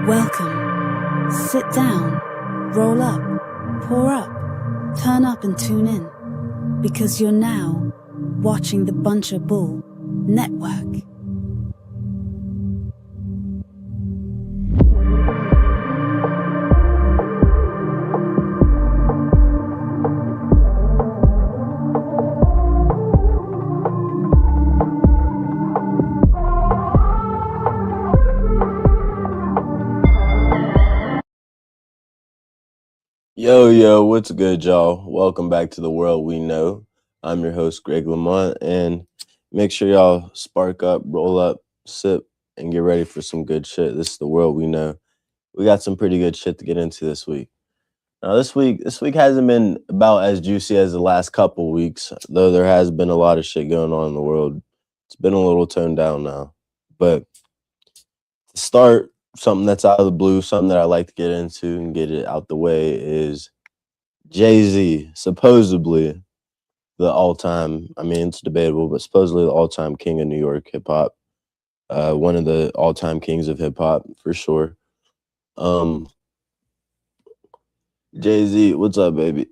Welcome. Sit down, roll up, pour up, turn up and tune in. Because you're now watching the Buncher Bull Network. Yo, what's good, y'all? Welcome back to the world we know. I'm your host, Greg Lamont, and make sure y'all spark up, roll up, sip, and get ready for some good shit. This is the world we know. We got some pretty good shit to get into this week. Now, this week hasn't been about as juicy as the last couple weeks, though there has been a lot of shit going on in the world. It's been a little toned down now. But to start, something that's out of the blue, something that I like to get into and get it out the way is Jay-Z, supposedly the all-time, I mean, it's debatable, but supposedly the all-time king of New York hip-hop. One of the all-time kings of hip-hop, for sure. Jay-Z, what's up, baby?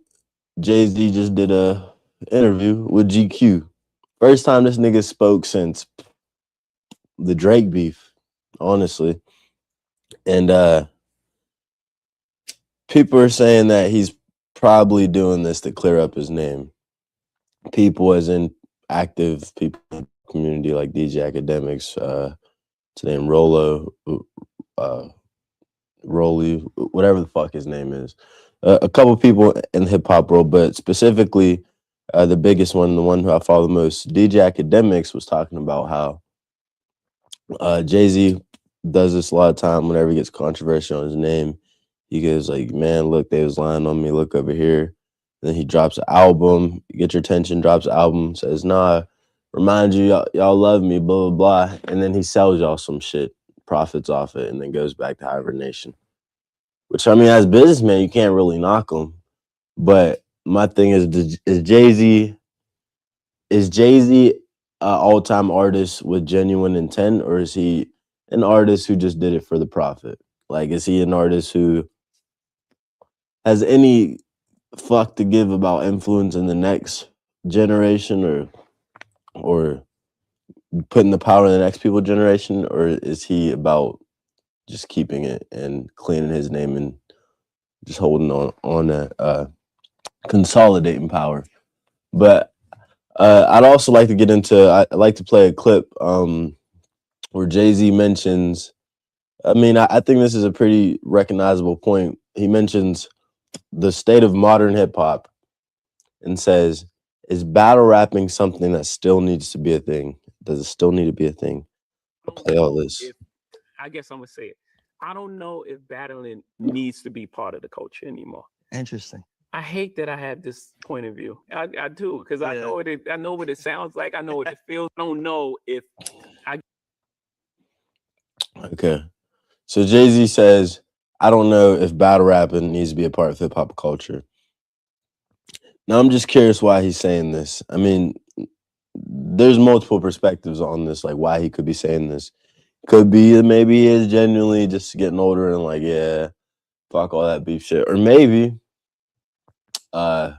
Jay-Z just did a interview with GQ. First time this nigga spoke since the Drake beef, honestly. And people are saying that he's probably doing this to clear up his name. People as in active people in the community like DJ Academics, to name Rolo, Rolly, whatever the fuck his name is. A couple people in the hip hop world, but specifically the biggest one, the one who I follow the most, DJ Academics, was talking about how Jay-Z does this a lot of time whenever he gets controversy on his name. He goes like, man, look, they was lying on me, look over here. Then he drops an album, Get Your Attention, drops an album, says, nah, remind you, y'all love me, blah, blah, blah. And then he sells y'all some shit, profits off it, and then goes back to Hybrid Nation. Which, I mean, as a businessman, you can't really knock him. But my thing is Jay-Z an all-time artist with genuine intent, or is he an artist who just did it for the profit? Like, is he an artist who has any fuck to give about influencing the next generation or putting the power in the next people generation, or is he about just keeping it and cleaning his name and just holding on that consolidating power? But I'd also like to get into, I like to play a clip where Jay-Z mentions, I mean, I think this is a pretty recognizable point. He mentions the state of modern hip hop and says, is battle rapping something that still needs to be a thing? Does it still need to be a thing? I'll play all this. I guess I'm going to say it. I don't know if battling needs to be part of the culture anymore. Interesting. I hate that I have this point of view. I do, because I know what it sounds like. I know what it feels. I don't know if I... Okay. So Jay-Z says, I don't know if battle rapping needs to be a part of hip-hop culture. Now, I'm just curious why he's saying this. I mean, there's multiple perspectives on this, like why he could be saying this. Could be that maybe he is genuinely just getting older and like, yeah, fuck all that beef shit. Or maybe, I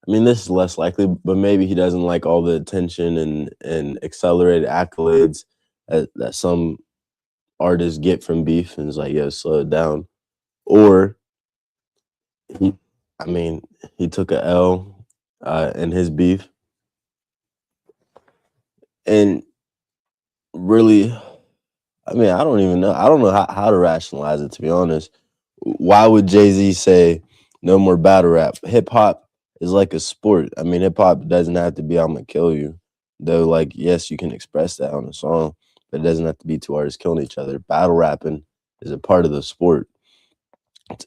mean, this is less likely, but maybe he doesn't like all the attention and accelerated accolades that some artists get from beef and is like, yo, slow it down. Or he took a L in his beef. And really, I mean, I don't even know. I don't know how to rationalize it, to be honest. Why would Jay-Z say no more battle rap? Hip hop is like a sport. I mean, hip hop doesn't have to be I'm gonna kill you. Though, like, yes, you can express that on a song, but it doesn't have to be two artists killing each other. Battle rapping is a part of the sport.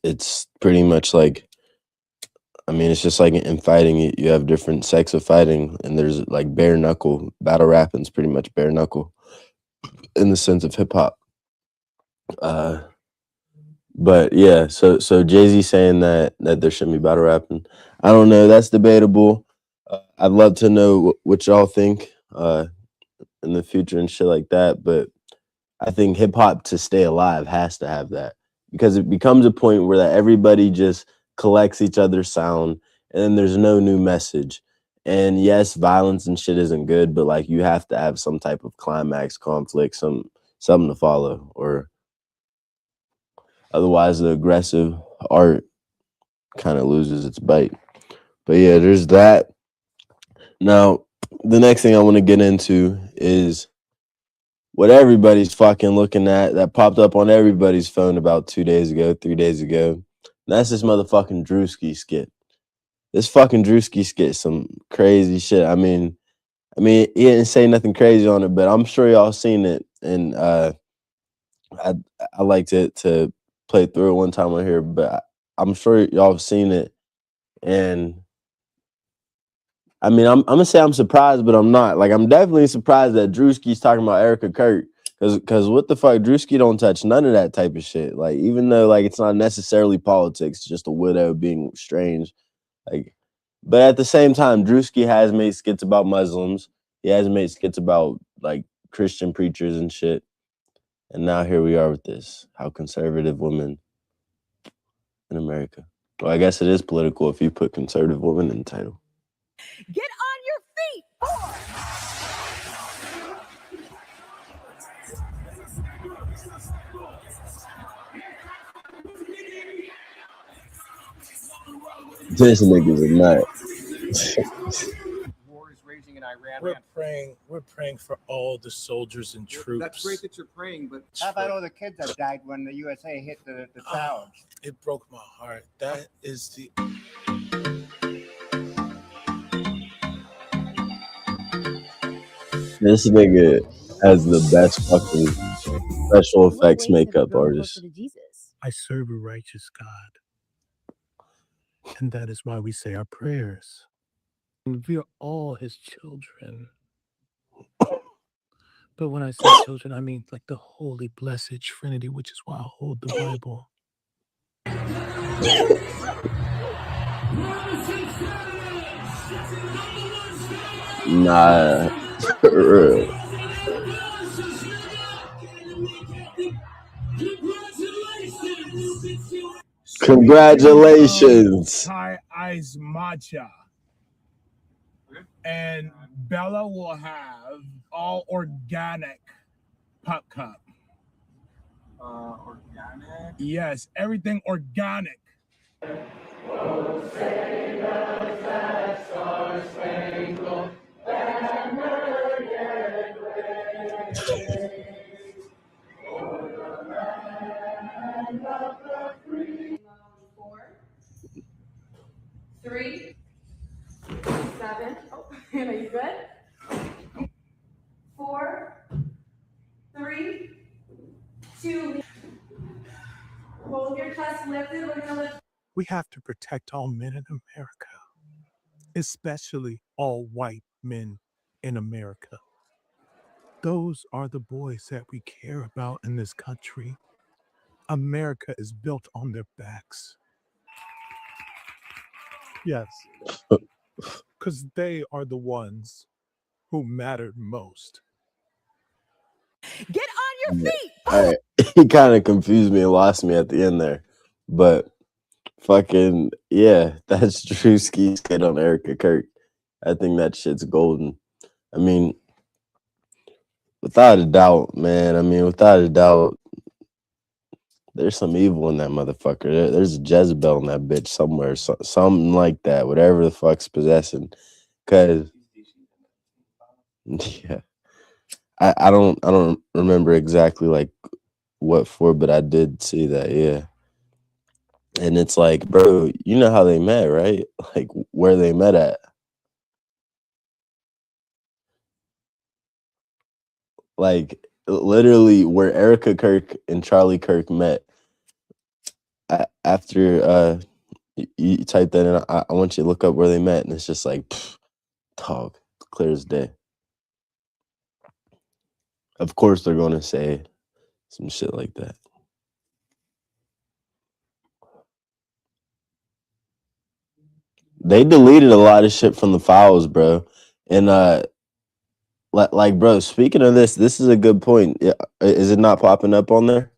It's pretty much like, I mean, it's just like in fighting, you have different sects of fighting, and there's like bare knuckle. Battle rapping is pretty much bare knuckle in the sense of hip hop. But yeah, so Jay-Z saying that there shouldn't be battle rapping. I don't know. That's debatable. I'd love to know what y'all think in the future and shit like that. But I think hip hop to stay alive has to have that because it becomes a point where that everybody just collects each other's sound and then there's no new message. And yes, violence and shit isn't good, but like you have to have some type of climax, conflict, something to follow, or otherwise the aggressive art kind of loses its bite. But yeah, there's that. Now, the next thing I want to get into is what everybody's fucking looking at that popped up on everybody's phone about 2 days ago, 3 days ago. And that's this motherfucking Drewski skit. This fucking Drewski skit, some crazy shit. I mean, he didn't say nothing crazy on it, but I'm sure y'all seen it. And I like to play through it one time on here, but I'm sure y'all have seen it. And I mean, I'm gonna say I'm surprised, but I'm not. Like, I'm definitely surprised that Drewski's talking about Erica Kirk, because what the fuck, Drewski don't touch none of that type of shit. Like, even though like it's not necessarily politics, just a widow being strange. Like, but at the same time, Drewski has made skits about Muslims. He has made skits about like Christian preachers and shit. And now here we are with this: how conservative women in America. Well, I guess it is political if you put conservative women in the title. Get on your feet. This nigga's a nut. War is raging in Iran. We're praying for all the soldiers and troops. That's great that you're praying, but how about all the kids that died when the USA hit the towers? It broke my heart. That is the. This nigga has the best fucking special effects makeup artist. I serve a righteous God. And that is why we say our prayers. And we are all his children. But when I say children, I mean like the holy, blessed Trinity, which is why I hold the Bible. Nah. Congratulations. Thai ice matcha. And Bella will have all organic pup cup. organic. Yes, everything organic. Three, 7. Oh, Hannah, you good? 4, 3, 2. Hold your chest lifted. We're gonna lift. We have to protect all men in America, especially all white men in America. Those are the boys that we care about in this country. America is built on their backs. Yes. Because they are the ones who mattered most. Get on your feet. All right. He kind of confused me and lost me at the end there. But fucking, yeah, that's Drewski's skit on Erica Kirk. I think that shit's golden. I mean, without a doubt, man. I mean, without a doubt, there's some evil in that motherfucker. There's a Jezebel in that bitch somewhere. Something like that. Whatever the fuck's possessing. Cause yeah. I don't remember exactly like what for, but I did see that, yeah. And it's like, bro, you know how they met, right? Like where they met at. Like literally where Erica Kirk and Charlie Kirk met. After you type that in, I want you to look up where they met, and it's just like, dog, clear as day. Of course they're gonna say some shit like that. They deleted a lot of shit from the files, bro. And like, bro. Speaking of this is a good point. Yeah, is it not popping up on there?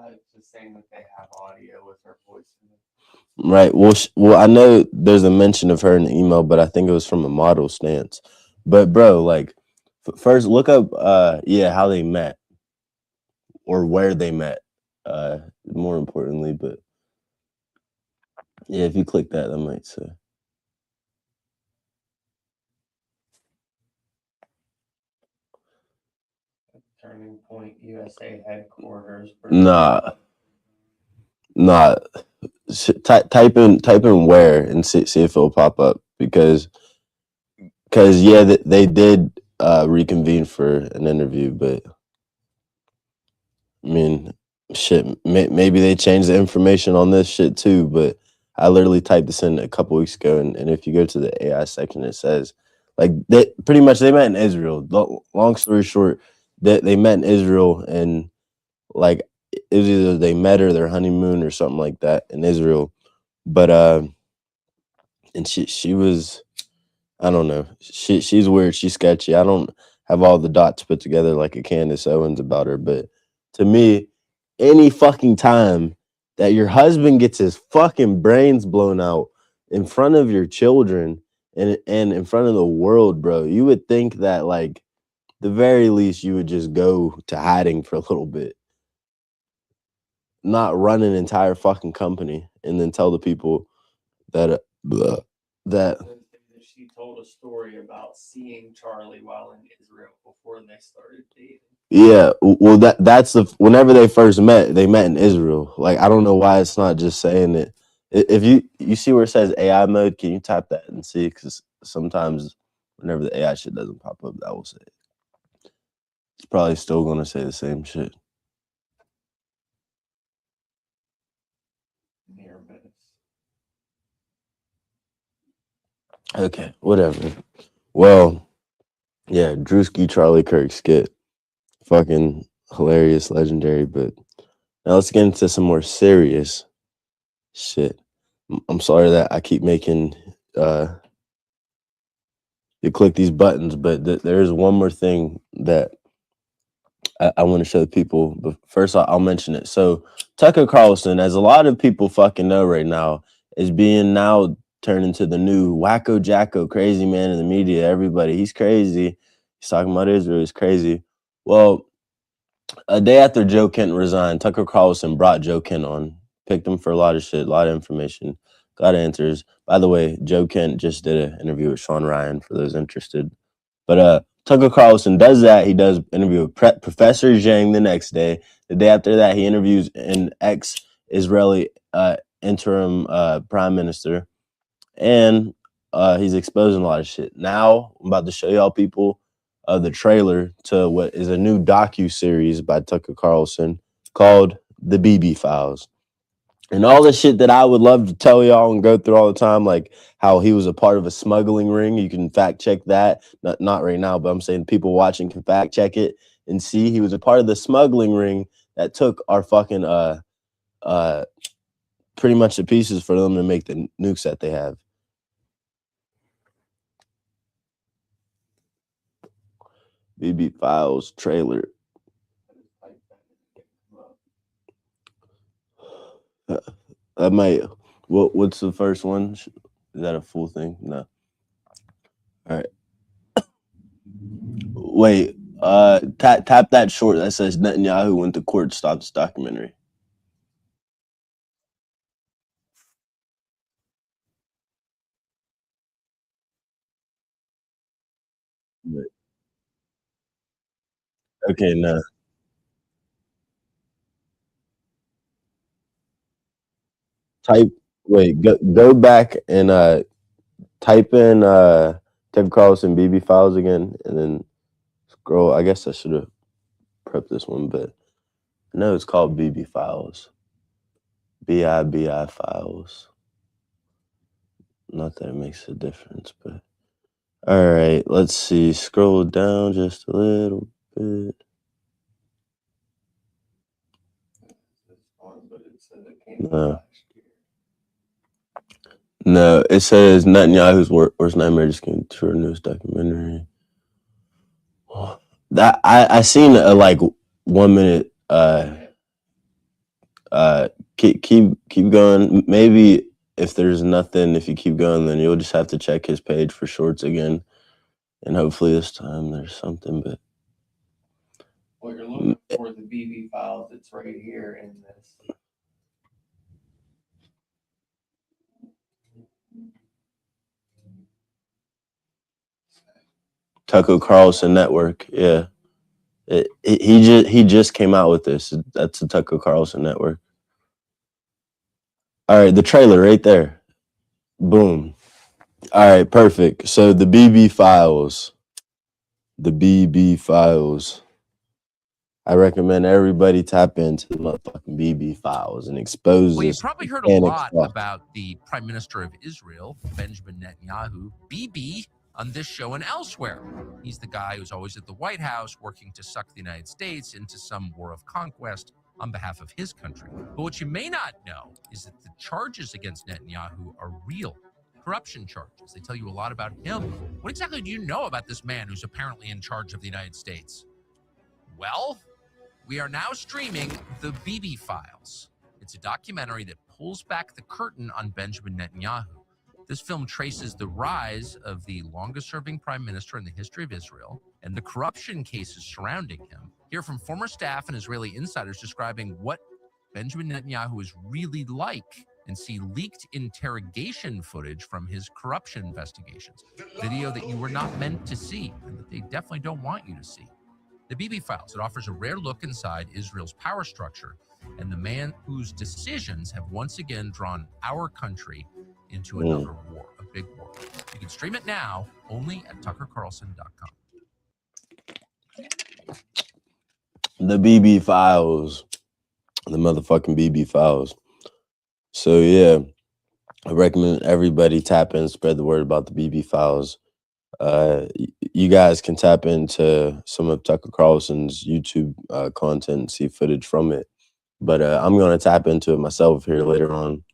It's just saying that they have audio with her voice in it. Right. Well, I know there's a mention of her in the email, but I think it was from a model stance. But bro, like, first look up, how they met or where they met. More importantly, but yeah, if you click that might say. Turning Point USA headquarters. Nah. Type in where and see if it'll pop up because yeah, they did reconvene for an interview, but I mean, shit, maybe they changed the information on this shit too. But I literally typed this in a couple weeks ago, and if you go to the AI section, it says like they pretty much they met in Israel. Long story short, they met in Israel, and like it was either they met or their honeymoon or something like that in Israel. But and she was, I don't know, she's weird, she's sketchy. I don't have all the dots put together like a Candace Owens about her, but to me, any fucking time that your husband gets his fucking brains blown out in front of your children and in front of the world, bro, you would think that like the very least you would just go to hiding for a little bit, not run an entire fucking company and then tell the people that that She told a story about seeing Charlie while in Israel before they started dating. yeah, well that's the whenever they first met, they met in Israel. Like I don't know why it's not just saying it. If you see where it says AI mode, can you type that and see? Because sometimes whenever the AI shit doesn't pop up, that will say it. It's probably still gonna say the same shit. Near miss. Okay, whatever. Well, yeah, Drewski Charlie Kirk skit, fucking hilarious, legendary. But now let's get into some more serious shit. I'm sorry that I keep making you click these buttons, but there's one more thing that I want to show people. But first, I'll mention it. So Tucker Carlson, as a lot of people fucking know right now, is being now turned into the new wacko jacko crazy man in the media. Everybody, he's crazy. He's talking about Israel. He's crazy. Well, a day after Joe Kent resigned, Tucker Carlson brought Joe Kent on, picked him for a lot of shit, a lot of information, got answers. By the way, Joe Kent just did an interview with Sean Ryan for those interested. But Tucker Carlson does that. He does interview with Professor Zhang the next day. The day after that, he interviews an ex-Israeli interim prime minister, and he's exposing a lot of shit. Now I'm about to show y'all people the trailer to what is a new docu-series by Tucker Carlson called The BB Files. And all the shit that I would love to tell y'all and go through all the time, like how he was a part of a smuggling ring. You can fact check that. Not right now, but I'm saying people watching can fact check it and see he was a part of the smuggling ring that took our fucking pretty much the pieces for them to make the nukes that they have. BB Files trailer. I might. What's the first one? Is that a full thing? No. All right. Wait. Tap that short that says Netanyahu went to court to stop this documentary. Wait. Okay, no. Go back and type in Tucker Carlson BB Files again, and then scroll. I guess I should have prepped this one, but no, it's called BB Files. BIBI Files. Not that it makes a difference, but all right. Let's see. Scroll down just a little bit. No, it says Netanyahu's worst nightmare just came to a news documentary. That I seen a like 1 minute. Keep going. Maybe if there's nothing, if you keep going, then you'll just have to check his page for shorts again, and hopefully this time there's something. But Well, you're looking for the BB files. It's right here in this. Tucker Carlson Network, yeah. He just came out with this. That's the Tucker Carlson Network. All right, the trailer right there. Boom. All right, perfect. So the BB files. The BB files. I recommend everybody tap into the motherfucking BB files and expose Well, this. you've probably heard a satanic lot stuff. about the Prime Minister of Israel, Benjamin Netanyahu, BB, on this show and elsewhere. He's the guy who's always at the White House working to suck the United States into some war of conquest on behalf of his country. But what you may not know is that the charges against Netanyahu are real. Corruption charges. They tell you a lot about him. What exactly do you know about this man who's apparently in charge of the United States? Well, we are now streaming The BB Files. It's a documentary that pulls back the curtain on Benjamin Netanyahu. This film traces the rise of the longest-serving prime minister in the history of Israel and the corruption cases surrounding him. Hear from former staff and Israeli insiders describing what Benjamin Netanyahu is really like, and see leaked interrogation footage from his corruption investigations. Video that you were not meant to see and that they definitely don't want you to see. The BB Files, it offers a rare look inside Israel's power structure and the man whose decisions have once again drawn our country into another war, a big war. You can stream it now only at tuckercarlson.com. The BB files. The motherfucking BB files. So yeah, I recommend everybody tap in, spread the word about the BB files. You guys can tap into some of Tucker Carlson's YouTube content, see footage from it. But I'm going to tap into it myself here later on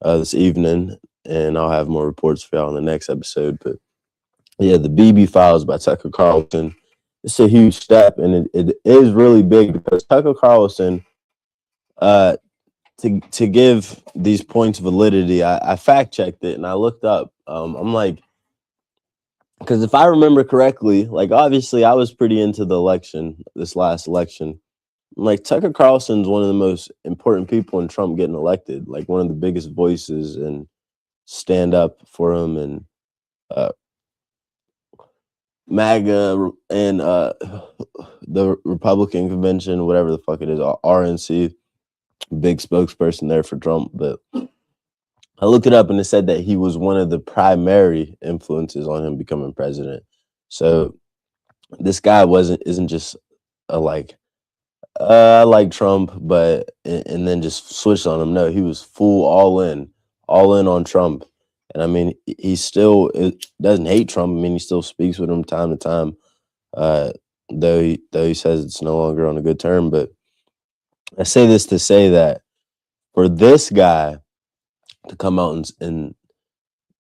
this evening, and I'll have more reports for y'all in the next episode. But yeah, the BB Files by Tucker Carlson. It's a huge step, and it is really big because Tucker Carlson, to give these points validity, I fact checked it and I looked up. I'm like, because if I remember correctly, like obviously I was pretty into the election, this last election. Like Tucker Carlson's one of the most important people in Trump getting elected, like one of the biggest voices and stand up for him, and MAGA and the Republican convention, whatever the fuck it is, RNC, big spokesperson there for Trump. But I looked it up and it said that he was one of the primary influences on him becoming president. So this guy isn't just a like, I like Trump, but and then just switched on him. No, he was all in on Trump. And I mean, he still doesn't hate Trump. I mean, he still speaks with him time to time, though he says it's no longer on a good term. But I say this to say that for this guy to come out and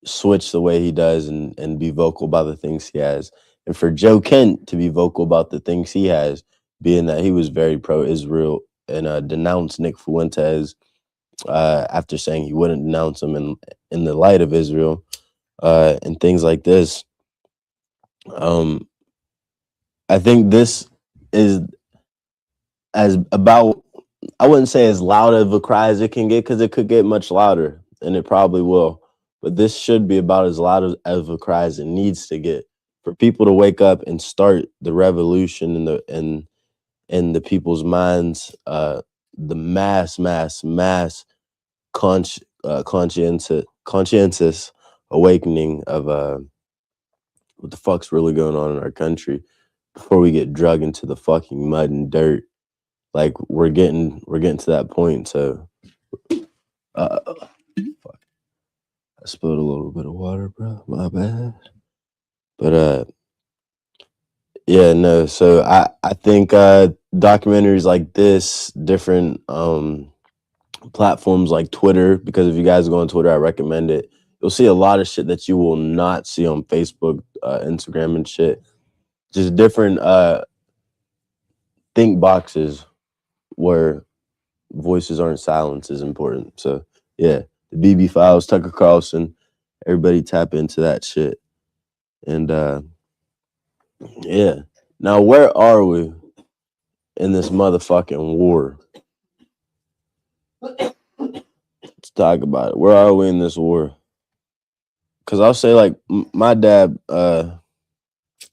switch the way he does and be vocal about the things he has, and for Joe Kent to be vocal about the things he has, being that he was very pro-Israel and denounced Nick Fuentes after saying he wouldn't denounce him in the light of Israel and things like this. I think this is as about, I wouldn't say as loud of a cry as it can get, because it could get much louder, and it probably will. But this should be about as loud of a cry as it needs to get for people to wake up and start the revolution in the people's minds, the mass conscientious awakening of what the fuck's really going on in our country before we get drug into the fucking mud and dirt. Like we're getting to that point. So fuck. I spilled a little bit of water, bro. My bad. But yeah, no. So I think documentaries like this, different platforms like Twitter, because if you guys go on Twitter, I recommend it. You'll see a lot of shit that you will not see on Facebook, Instagram and shit. Just different think boxes where voices aren't silenced is important. So yeah, the BB Files, Tucker Carlson, everybody tap into that shit. And yeah. Now where are we in this motherfucking war? Let's talk about it. Where are we in this war? Because I'll say, like, my dad,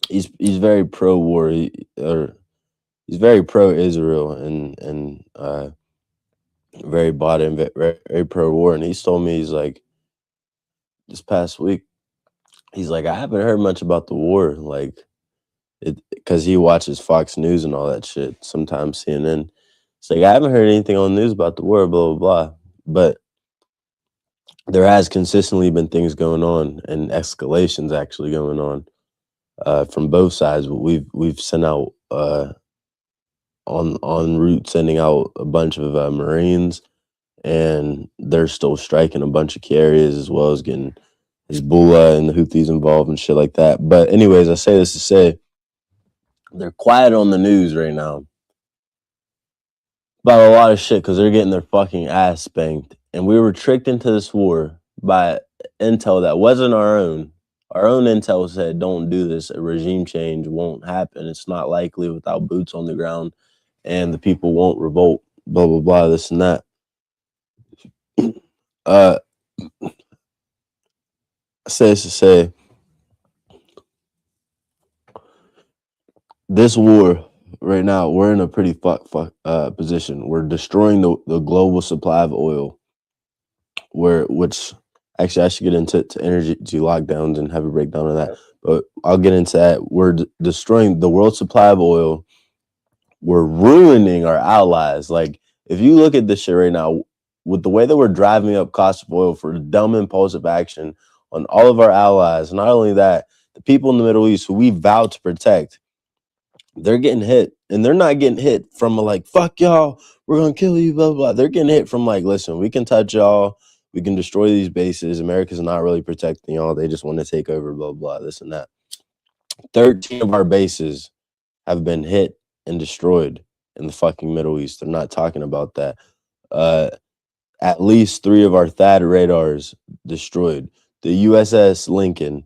he's very pro-war, he's very pro-Israel and very bought in, very, very pro-war. And he's told me, he's like, this past week, he's like, I haven't heard much about the war, like, because he watches Fox News and all that shit, sometimes CNN. It's like, I haven't heard anything on the news about the war, blah, blah, blah. But there has consistently been things going on and escalations actually going on from both sides. But we've sent out en route, sending out a bunch of Marines, and they're still striking a bunch of key areas, as well as getting Hezbollah and the Houthis involved and shit like that. But anyways, I say this to say they're quiet on the news right now about a lot of shit because they're getting their fucking ass spanked. And we were tricked into this war by intel that wasn't our own. Our own intel said, don't do this. A regime change won't happen. It's not likely without boots on the ground, and the people won't revolt, blah, blah, blah, this and that. I say this to say, this war right now, we're in a pretty position. We're destroying the global supply of oil, which actually I should get into energy lockdowns and have a breakdown of that. But I'll get into that. We're destroying the world supply of oil. We're ruining our allies. Like, if you look at this shit right now, with the way that we're driving up cost of oil for dumb impulsive action on all of our allies, not only that, the people in the Middle East who we vow to protect, they're getting hit. And they're not getting hit from like, fuck y'all, we're gonna kill you, blah, blah, blah. They're getting hit from like, listen, we can touch y'all, we can destroy these bases. America's not really protecting y'all. They just want to take over, blah, blah, this and that. 13 of our bases have been hit and destroyed in the fucking Middle East. They're not talking about that. At least 3 of our THAAD radars destroyed. The USS Lincoln,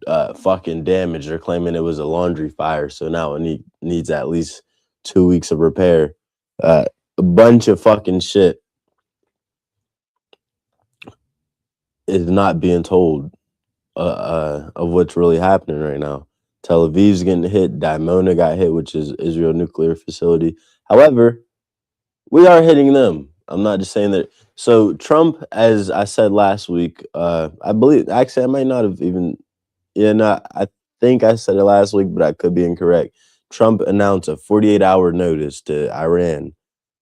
fucking damaged. They're claiming it was a laundry fire, so now it needs at least 2 weeks of repair. A bunch of fucking shit is not being told of what's really happening right now. Tel Aviv's getting hit. Dimona got hit, which is Israel nuclear facility. However, we are hitting them. I'm not just saying that. So Trump, as I said last week, I believe, actually, I might not have even, I think I said it last week, but I could be incorrect. Trump announced a 48-hour notice to Iran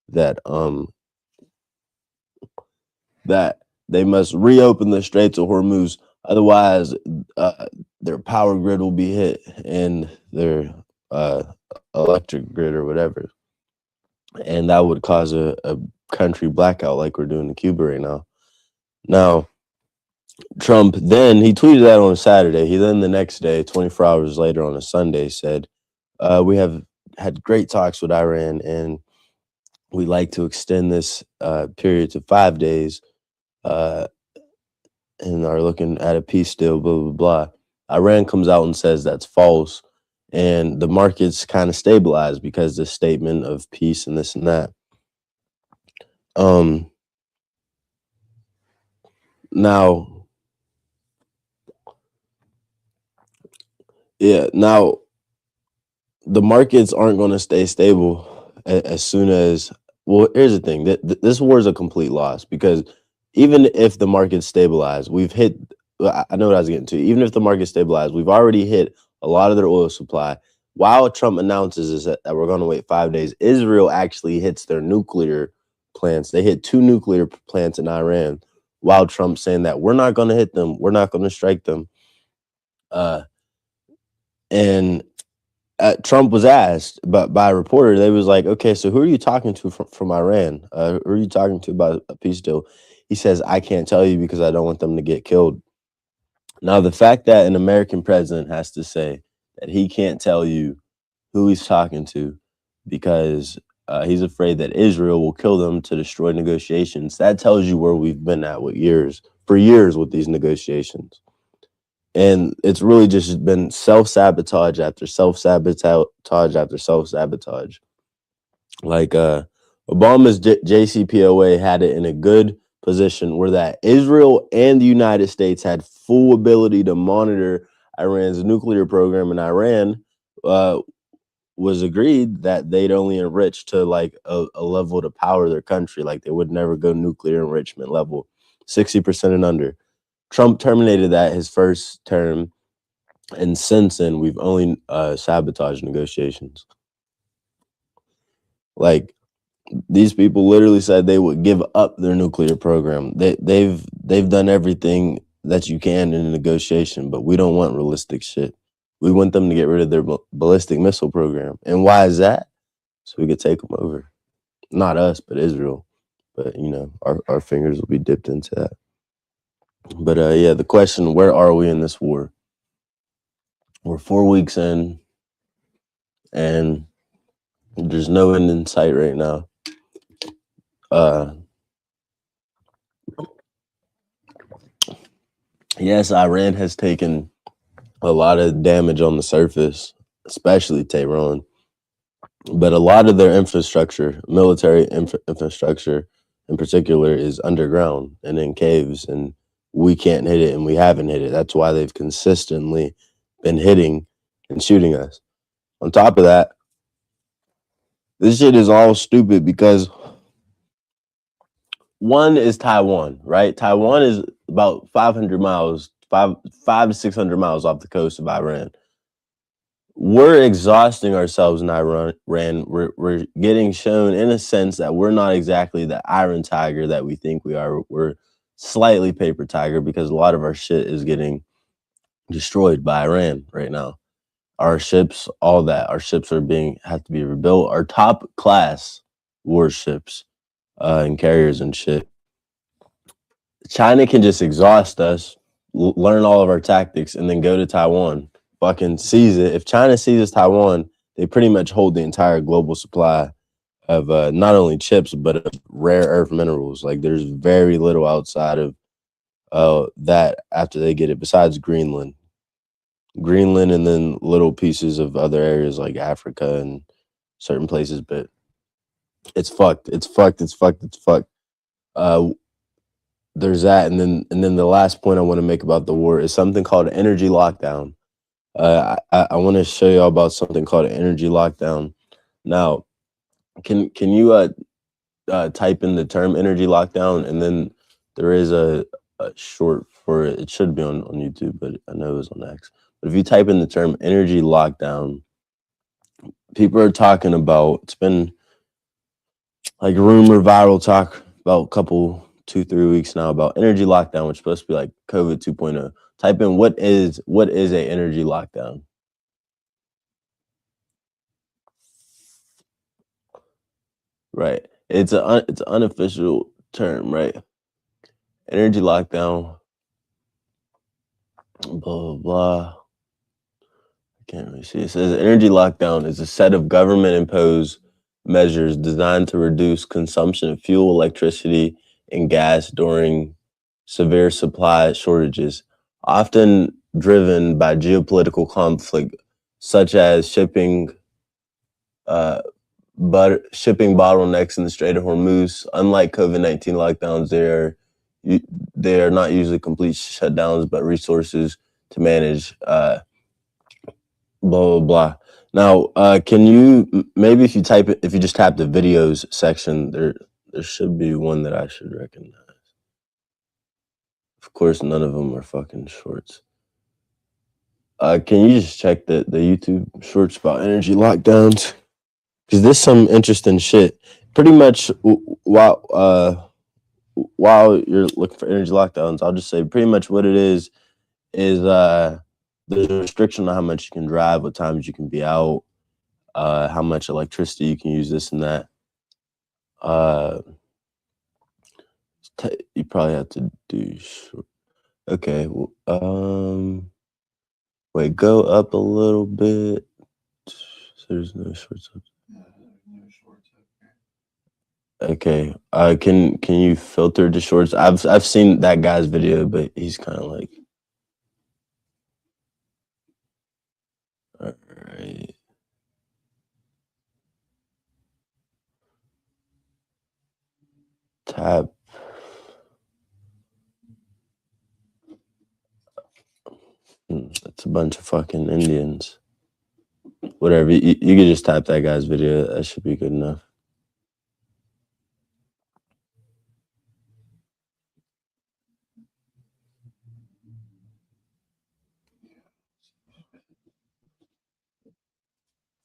that that they must reopen the Straits of Hormuz, otherwise their power grid will be hit and their electric grid or whatever, and that would cause a country blackout like we're doing in Cuba right now. Now, Trump then, he tweeted that on a Saturday. He then the next day, 24 hours later on a Sunday, said, we have had great talks with Iran, and we'd like to extend this period to 5 days, and are looking at a peace deal, blah, blah, blah. Iran comes out and says that's false, and the markets kind of stabilize because the statement of peace and this and that. Now, the markets aren't going to stay stable as soon as, well, here's the thing, this war is a complete loss, because even if the markets stabilize, we've hit, I know what I was getting to, even if the market stabilized, we've already hit a lot of their oil supply. While Trump announces is that we're going to wait 5 days, Israel actually hits their nuclear plants. They hit 2 nuclear plants in Iran, while Trump's saying that we're not going to hit them, we're not going to strike them. And Trump was asked by a reporter, they was like, okay, so who are you talking to from Iran? Who are you talking to about a peace deal? He says, I can't tell you because I don't want them to get killed. Now, the fact that an American president has to say that he can't tell you who he's talking to because he's afraid that Israel will kill them to destroy negotiations. That tells you where we've been at for years with these negotiations. And it's really just been self-sabotage after self-sabotage after self-sabotage. Like Obama's JCPOA had it in a good position where that Israel and the United States had full ability to monitor Iran's nuclear program, and Iran was agreed that they'd only enrich to like a level to power their country. Like they would never go nuclear enrichment level, 60% and under. Trump terminated that his first term, and since then we've only sabotaged negotiations. Like these people literally said they would give up their nuclear program. They've done everything that you can in a negotiation, but we don't want realistic shit. We want them to get rid of their ballistic missile program. And why is that? So we could take them over. Not us, but Israel. But, you know, our fingers will be dipped into that. But, yeah, the question, where are we in this war? We're 4 weeks in, and there's no end in sight right now. Yes, Iran has taken a lot of damage on the surface, especially Tehran. But a lot of their infrastructure, military infrastructure in particular, is underground and in caves, and we can't hit it, and we haven't hit it. That's why they've consistently been hitting and shooting us. On top of that, this shit is all stupid because one is Taiwan, right? Taiwan is about 500 miles, 500 to 600 miles off the coast of Iran. We're exhausting ourselves in Iran. We're getting shown, in a sense, that we're not exactly the iron tiger that we think we are. We're slightly paper tiger because a lot of our shit is getting destroyed by Iran right now. Our ships, all that. Our ships have to be rebuilt. Our top class warships and carriers and shit. China can just exhaust us, learn all of our tactics, and then go to Taiwan, fucking seize it. If China seizes Taiwan, they pretty much hold the entire global supply of not only chips, but of rare earth minerals. Like there's very little outside of that after they get it, besides Greenland, and then little pieces of other areas like Africa and certain places. But it's fucked. It's fucked. It's fucked. It's fucked. There's that, and then the last point I want to make about the war is something called energy lockdown. I want to show y'all about something called an energy lockdown. Now, can you type in the term energy lockdown, and then there is a short for it. It should be on YouTube, but I know it was on X. But if you type in the term energy lockdown, people are talking about, it's been like rumor, viral talk about a couple 2-3 weeks now about energy lockdown, which is supposed to be like COVID 2.0. Type in what is a energy lockdown. Right. It's an unofficial term, right? Energy lockdown. Blah blah blah. I can't really see. It says energy lockdown is a set of government imposed measures designed to reduce consumption of fuel, electricity, and gas during severe supply shortages, often driven by geopolitical conflict, such as shipping bottlenecks in the Strait of Hormuz. Unlike COVID-19 lockdowns, they are not usually complete shutdowns, but resources to manage. Blah blah blah. Now, can you maybe if you just tap the videos section, there should be one that I should recognize. Of course, none of them are fucking shorts. Can you just check the YouTube shorts about energy lockdowns? Because there's some interesting shit. Pretty much while you're looking for energy lockdowns, I'll just say pretty much what it is there's a restriction on how much you can drive, what times you can be out, how much electricity you can use, this and that. You probably have to do short. Okay, wait, go up a little bit. So there's no shorts up. Okay. Can you filter the shorts? I've seen that guy's video, but he's kind of like. All right. Tap. It's a bunch of fucking Indians. Whatever. You could just type that guy's video. That should be good enough.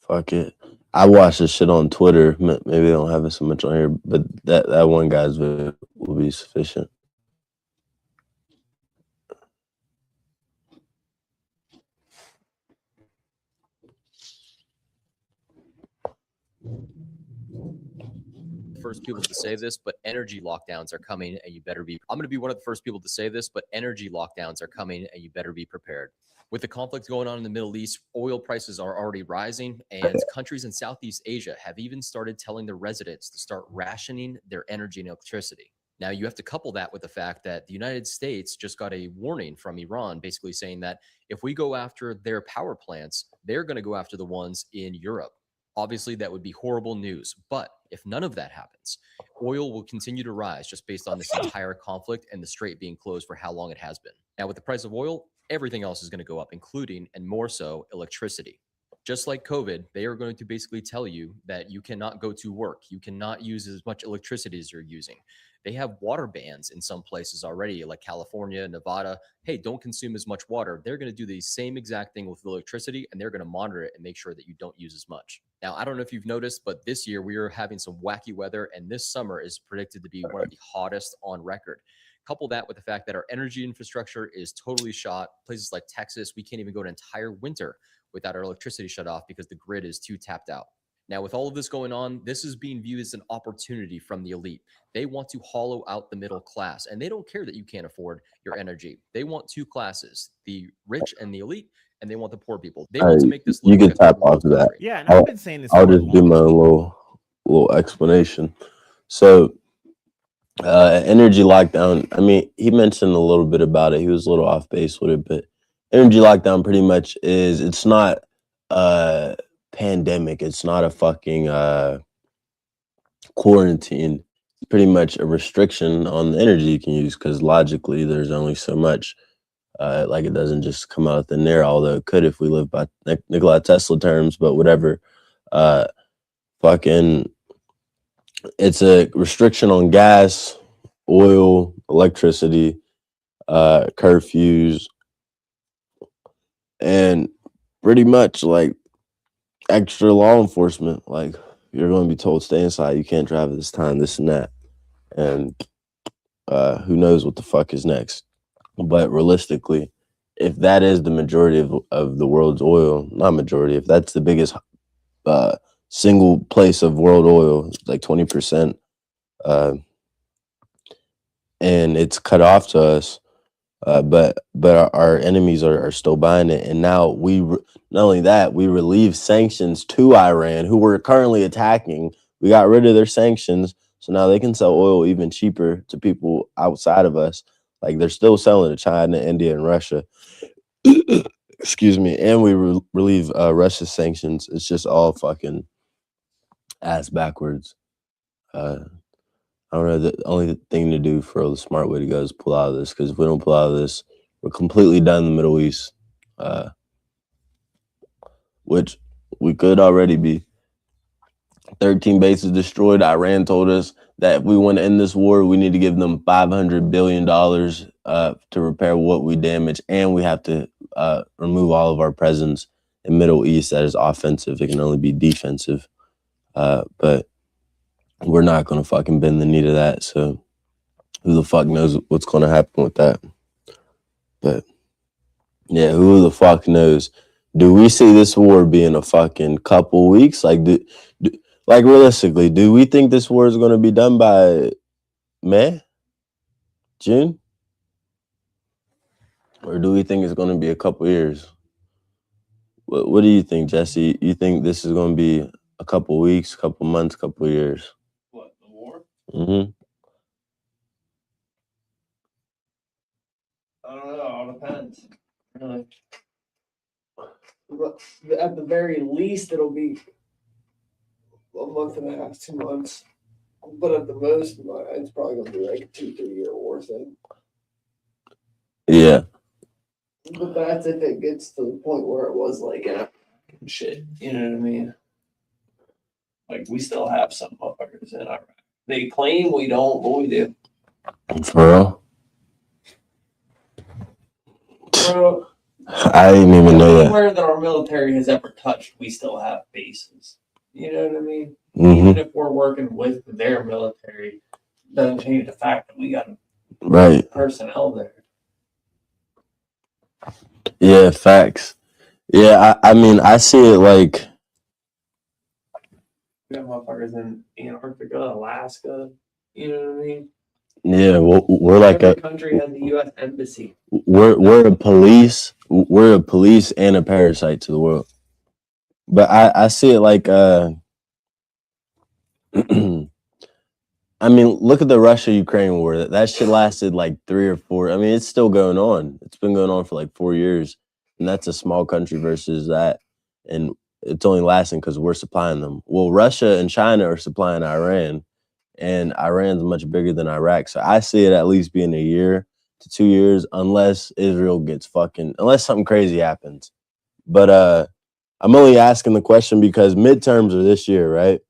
Fuck it. I watch this shit on Twitter. Maybe they don't have it so much on here, but that one guy's video will be sufficient. First people to say this, but energy lockdowns are coming and you better be. I'm going to be one of the first people to say this, but energy lockdowns are coming and you better be prepared. With the conflict going on in the Middle East, oil prices are already rising, and countries in Southeast Asia have even started telling their residents to start rationing their energy and electricity. Now, you have to couple that with the fact that the United States just got a warning from Iran, basically saying that if we go after their power plants, they're going to go after the ones in Europe. Obviously, that would be horrible news. But if none of that happens, oil will continue to rise just based on this entire conflict and the strait being closed for how long it has been. Now, with the price of oil, everything else is going to go up, including, and more so, electricity. Just like COVID, they are going to basically tell you that you cannot go to work. You cannot use as much electricity as you're using. They have water bans in some places already, like California, Nevada. Hey, don't consume as much water. They're going to do the same exact thing with electricity, and they're going to monitor it and make sure that you don't use as much. Now, I don't know if you've noticed, but this year we are having some wacky weather, and this summer is predicted to be one of the hottest on record. Couple that with the fact that our energy infrastructure is totally shot. Places like Texas, we can't even go an entire winter without our electricity shut off because the grid is too tapped out. Now, with all of this going on, this is being viewed as an opportunity from the elite. They want to hollow out the middle class, and they don't care that you can't afford your energy. They want two classes, the rich and the elite, and they want the poor people. They want to make this look You like can tap off of that. Yeah, and I've been saying this. I'll just do my little explanation. So, energy lockdown. I mean, he mentioned a little bit about it. He was a little off base with it, but energy lockdown pretty much is. It's not a pandemic. It's not a fucking quarantine. It's pretty much a restriction on the energy you can use because logically, there's only so much. Like it doesn't just come out of thin air, although it could if we live by Nikola Tesla terms, but whatever. Fucking, it's a restriction on gas, oil, electricity, curfews, and pretty much like extra law enforcement. Like you're going to be told stay inside, you can't drive at this time, this and that, and who knows what the fuck is next. But realistically, if that is the majority of the world's oil, not majority, if that's the biggest single place of world oil, like 20%, and it's cut off to us, but our enemies are still buying it, and now not only that, we relieve sanctions to Iran, who we're currently attacking. We got rid of their sanctions, so now they can sell oil even cheaper to people outside of us. Like they're still selling to China, India, and Russia. Excuse me, and we relieve Russia's sanctions. It's just all fucking ass backwards. I don't know. The only thing to do for the smart way to go is pull out of this, because if we don't pull out of this, we're completely done in the Middle East, which we could already be. 13 bases destroyed. Iran told us that if we want to end this war, we need to give them $500 billion to repair what we damage, and we have to remove all of our presence in Middle East that is offensive. It can only be defensive, but we're not going to fucking bend the knee to that. So who the fuck knows what's going to happen with that? But yeah, who the fuck knows? Do we see this war being a fucking couple weeks? Like, like realistically, do we think this war is going to be done by May, June? Or do we think it's going to be a couple years? What do you think, Jesse? You think this is going to be a couple weeks, couple months, couple years? What, the war? Really. But at the very least, it'll be a month and a half, 2 months. But at the most, it's probably gonna be like a 2-3 year war thing. Yeah. But that's if it gets to the point where it was like shit. You know what I mean? Like we still have some motherfuckers in Iraq. They claim we don't, but we do. For real? Bro, I didn't even know that. anywhere that our military has ever touched, we still have bases. You know what I mean? Mm-hmm. Even if we're working with their military, doesn't change the fact that we got Right. personnel there. Yeah, facts. Yeah, I mean, I see it like, We got motherfuckers in Antarctica, Alaska. You know what I mean? yeah, we're like Every country has a U.S. embassy. we're a police and a parasite to the world. But I see it like I mean, look at the Russia-Ukraine war. That shit lasted like 3 or 4. I mean, it's still going on. It's been going on for like 4 years, and that's a small country versus that, and it's only lasting because we're supplying them. Well, Russia and China are supplying Iran, and Iran's much bigger than Iraq. So I see it at least being a year to 2 years, unless Israel gets unless something crazy happens. But I'm only asking the question because midterms are this year, right?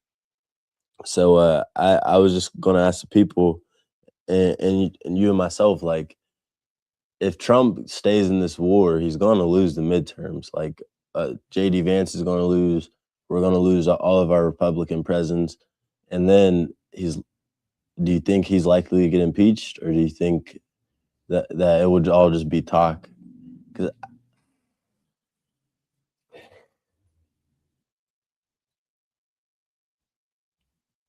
So I was just gonna ask the people and you and myself, like, if Trump stays in this war, he's gonna lose the midterms. Like JD Vance is gonna lose. We're gonna lose all of our Republican presidents, and then do you think he's likely to get impeached, or do you think that it would all just be talk? 'Cause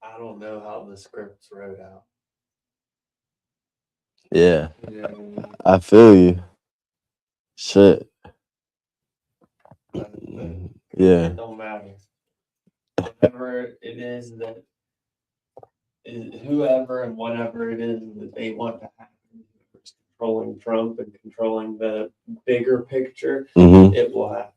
I don't know how the scripts wrote out. yeah, You know what I mean? I feel you. Shit. Yeah. It don't matter. Whatever it is that whoever and whatever it is that they want to happen, whoever's controlling Trump and controlling the bigger picture, it will happen.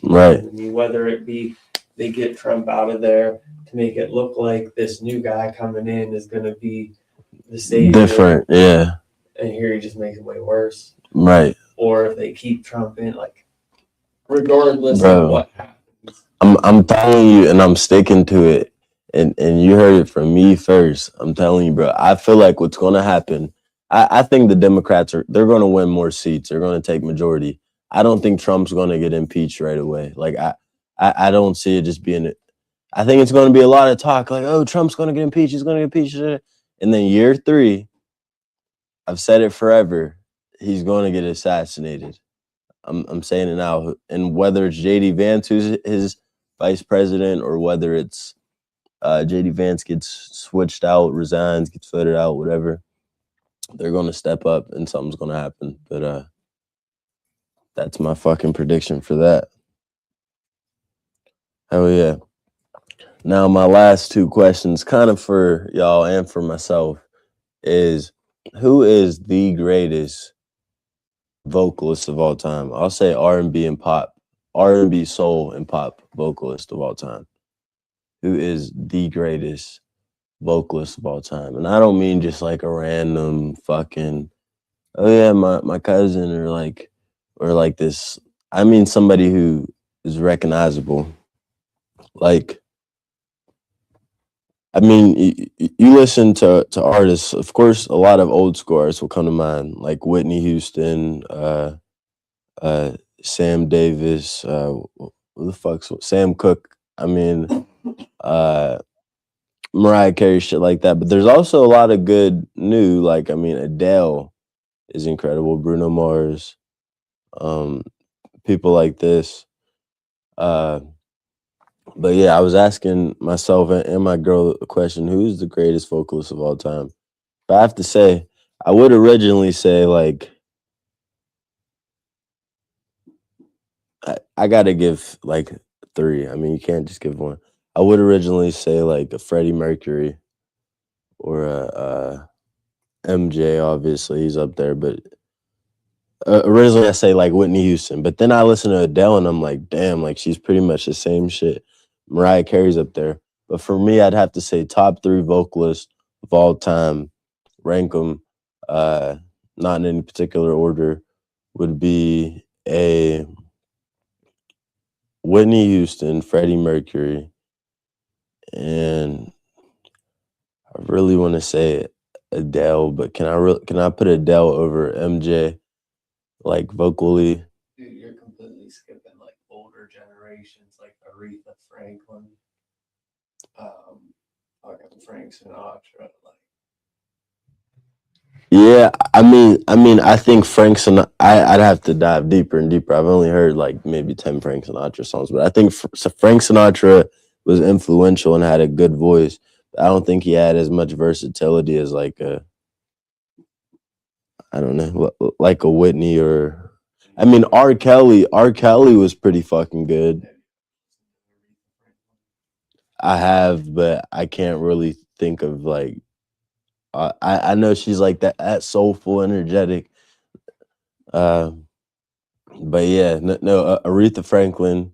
Right. I mean, whether it be they get Trump out of there to make it look like this new guy coming in is going to be the savior. Different, yeah. And here he just makes it way worse. Right. Or if they keep Trump in, like, regardless of what happens. I'm telling you, and I'm sticking to it. And you heard it from me first. I'm telling you, bro. I feel like what's going to happen. I think the Democrats they're going to win more seats. They're going to take majority. I don't think Trump's going to get impeached right away. Like I don't see it just being. I think it's going to be a lot of talk. Like, oh, Trump's going to get impeached. He's going to get impeached. And then year 3, I've said it forever. He's going to get assassinated. I'm saying it now. And whether it's JD Vance who's his vice president, or whether it's JD Vance gets switched out, resigns, gets voted out, whatever, they're going to step up and something's going to happen. But that's my fucking prediction for that. Hell yeah. Now, my last 2 questions, kind of for y'all and for myself, is who is the greatest vocalist of all time? I'll say R&B and pop, R&B, soul, and pop vocalist of all time. Who is the greatest vocalist of all time? And I don't mean just like a random fucking, oh yeah, my cousin, or like this. I mean somebody who is recognizable. Like, I mean, you listen to artists, of course, a lot of old school artists will come to mind, like Whitney Houston, Sam Davis, who the fuck's Sam Cooke. I mean, Mariah Carey, shit like that. But there's also a lot of good new, like, I mean, Adele is incredible, Bruno Mars, people like this. But yeah, I was asking myself and my girl a question: who's the greatest vocalist of all time? But I have to say, I would originally say like I gotta give like 3. I mean, you can't just give one. I would originally say like a Freddie Mercury or a MJ. Obviously, he's up there, but originally I say like Whitney Houston, but then I listen to Adele and I'm like, damn, like she's pretty much the same shit. Mariah Carey's up there. But for me, I'd have to say top 3 vocalists of all time, rank them, not in any particular order, would be a Whitney Houston, Freddie Mercury, and I really want to say Adele, but can I put Adele over MJ, like vocally? Dude, you're completely skipping like older generations, like Aretha Franklin, fucking Frank Sinatra. Like, Yeah, I mean, I think Frank Sinatra. I'd have to dive deeper and deeper. I've only heard like maybe 10 Frank Sinatra songs, but I think Frank Sinatra was influential and had a good voice. I don't think he had as much versatility as like I don't know, like a Whitney or. I mean, R. Kelly. R. Kelly was pretty fucking good. I have, but I can't really think of like. I know she's like that soulful, energetic. But yeah, no, Aretha Franklin.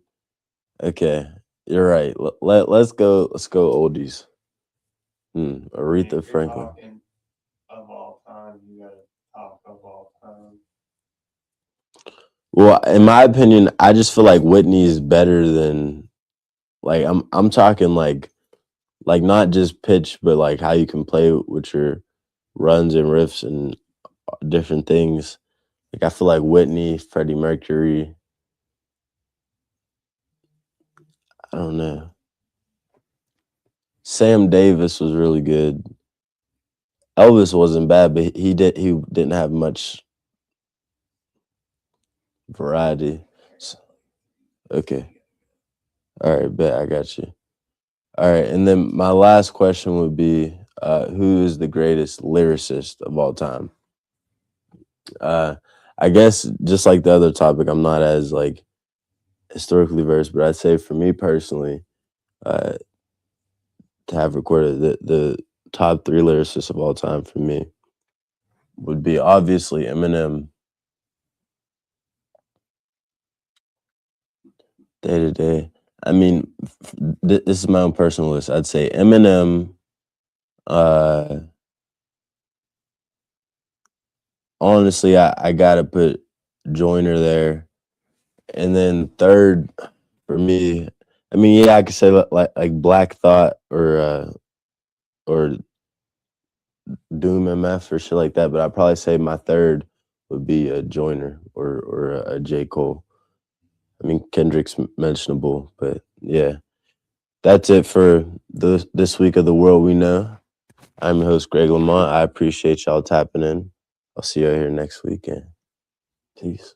Okay, you're right. Let's go oldies. Aretha you're Franklin. talking of all time, you gotta talk of all time. Well, in my opinion, I just feel like Whitney is better than like I'm talking like not just pitch, but like how you can play with your runs and riffs and different things. Like I feel like Whitney, Freddie Mercury. I don't know. Sam Davis was really good. Elvis wasn't bad, but he didn't have much variety. Okay. All right, bet I got you. All right, and then my last question would be, who is the greatest lyricist of all time? I guess just like the other topic, I'm not as like historically versed, but I'd say for me personally, to have recorded the top 3 lyricists of all time for me would be obviously Eminem. Day to day. I mean, this is my own personal list. I'd say Eminem. Honestly, I gotta put Joyner there, and then third for me. I mean, yeah, I could say like Black Thought or Doom MF or shit like that. But I'd probably say my third would be a Joyner or a J Cole. I mean, Kendrick's mentionable, but yeah, that's it for this week of The World We Know. I'm your host, Greg Lamont. I appreciate y'all tapping in. I'll see you here next weekend. Peace.